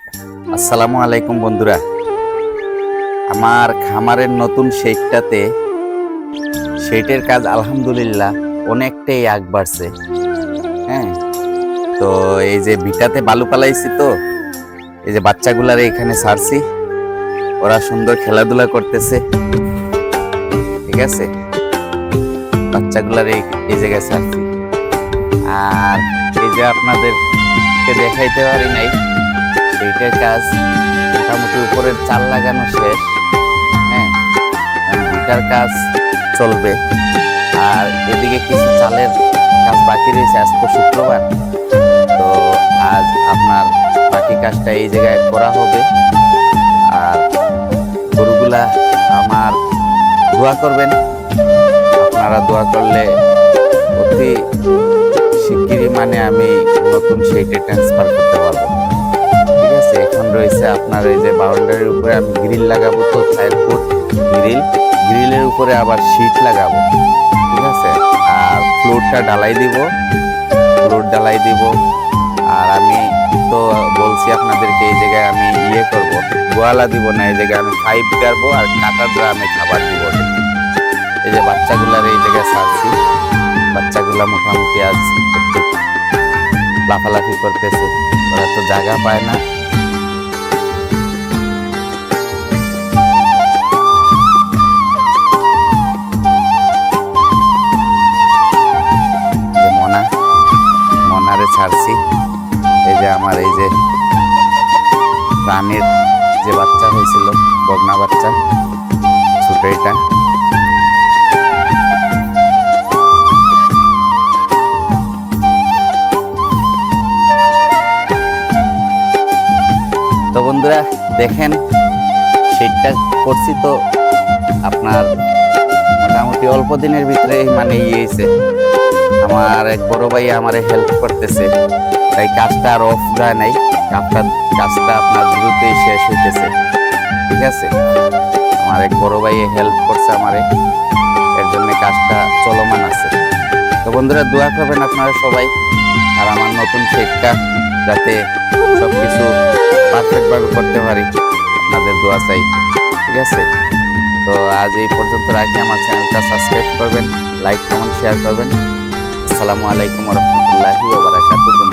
আসসালামু আলাইকুম বন্ধুরা। আমার খামারের নতুন শেডটাতে শেডের কাজ আলহামদুলিল্লাহ অনেকটাই আগ বাড়ছে। হ্যাঁ, তো এই যে ভিটাতে বালু পালাইছি, তো এই যে বাচ্চাগুলার এখানে ছাড়ছি, ওরা সুন্দর খেলাধুলা করতেছে। ঠিক আছে, বাচ্চাগুলার এই জায়গায় ছাড়ছি। আর এই যে আপনাদেরকে দেখাইতে পারি নাই, সেইটার কাজ মোটামুটি উপরের চাল লাগানো শেষ। হ্যাঁ, ভিটার কাজ চলবে। আর এদিকে কিছু চালের কাজ বাকি রয়েছে। আজ তো শুক্রবার, তো আজ আপনার বাকি কাজটা এই জায়গায় করা হবে। আর গরুগুলা আমার দোয়া করবেন, আপনারা দোয়া করলে অতি শিগগিরই আমি নতুন শেডে ট্রান্সফার করতে পারবো। ঠিক আছে, এখন রয়েছে আপনার এই যে বাউন্ডারির উপরে আমি গ্রিল লাগাবো, তো 4 ফুট গ্রিলের উপরে আবার শীট লাগাবো। ঠিক আছে, আর ফ্লোরটা ঢালাই দিব। আর আমি তো বলছি আপনাদেরকে, এই জায়গায় আমি করব, গোয়ালা দিব না, এই জায়গায় আমি পাইপ গাড়বো আর কাটার ড্রামে খাবার দিব। এই যে বাচ্চাগুলার এই জায়গায় ছাড়ছি, বাচ্চাগুলা মোটামুটি আজ একটু লাফালাফি করতেছে, ওরা তো জায়গা পায় না। মনারে ছাড়ছি। এই যে আমার এই যে প্রাণীর যে বাচ্চা হয়েছিল, বগনা বাচ্চা, ছোট এটা। তো বন্ধুরা দেখেন, সেটা করছি তো আপনার মোটামুটি অল্প দিনের ভিতরে ইয়েছে। আমার এক বড় ভাই আমার হেল্প করতেছে, তাই কাজটা আর অফ যায় নাই। কাজটা আপনার দ্রুতই শেষ হইতেছে। ঠিক আছে, আমার এক বড় ভাই হেল্প করছে আমারে, এর জন্য কাজটা চলমান আছে। তো বন্ধুরা দোয়া করবেন আপনারা সবাই, আর আমার নতুন শেডটা যাতে সবকিছু পারফেক্টভাবে করতে পারি, আপনাদের দোয়া চাই। ঠিক আছে, তো আজ এই পর্যন্ত রাখি। আমার চ্যানেলটা সাবস্ক্রাইব করবেন, লাইক কমেন্ট শেয়ার করবেন। আসসালামু আলাইকুম ওয়া রাহমাতুল্লাহি ওয়া বারাকাতুহু।